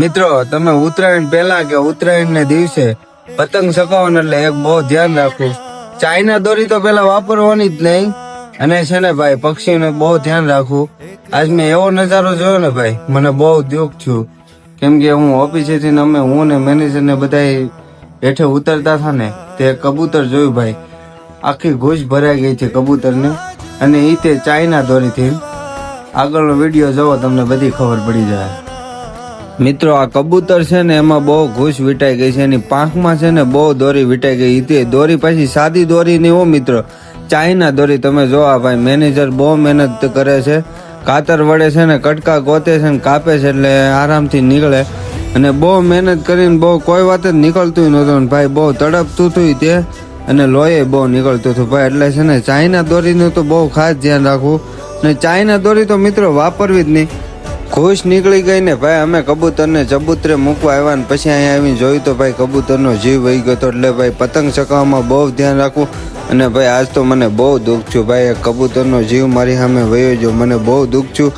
મિત્રો તમે ઉત્તરાયણ પહેલા કે ઉત્તરાયણ ને દિવસે પતંગ ચગાવો એટલે એક બહુ ધ્યાન રાખવું. ચાઇના દોરી તો પેલા વાપરવાની જ નહીં. અને છે ને ભાઈ પક્ષીને બહુ ધ્યાન રાખવું. આજ મેં એવો નજારો જોયો ને ભાઈ, મને બહુ દુઃખ થયું. કેમ કે હું ઓફિસેથી હું ને મેનેજર ને બધા હેઠે ઉતરતા હતા ને, તે કબૂતર જોયું ભાઈ. આખી ઘૂસ ભરાઈ ગઈ છે કબૂતરને, અને એ તે ચાઇના દોરીથી. આગળનો વિડીયો જોવો તમને બધી ખબર પડી જાય. મિત્રો આ કબૂતર છે ને એમાં બહુ ઘૂસ વીંટાઈ ગઈ છે, એની પાંખમાં છે ને બહુ દોરી વીંટાઈ ગઈ. તે દોરી પાછી સાદી દોરી નહીં હો મિત્રો, ચાઇના દોરી. તમે જો આ ભાઈ મેનેજર બહુ મહેનત કરે છે, કાતર વડે છે ને કટકા ગોતે છે ને કાપે છે એટલે આરામથી નીકળે. અને બહુ મહેનત કરીને બહુ કોઈ વાત જ નીકળતું નહોતું ભાઈ, બહુ તડપતું હતું તે, અને લોહી બહુ નીકળતું હતું ભાઈ. એટલે છે ને ચાઇના દોરીનું તો બહુ ખાસ ધ્યાન રાખવું. ને ચાઇના દોરી તો મિત્રો વાપરવી જ નહીં. ઘૂસ નીકળી ગઈ ને ભાઈ, અમે કબૂતરને ચબૂતરે મૂકવા આવ્યા ને પછી અહીંયા આવીને જોયું તો ભાઈ કબૂતરનો જીવ વહી ગયો હતો. એટલે ભાઈ પતંગ ચગાવવામાં બહુ ધ્યાન રાખવું. અને ભાઈ આજ તો મને બહુ દુઃખ થયું ભાઈ, કબૂતરનો જીવ મારી સામે વયો ગયો, મને બહુ દુઃખ થયું.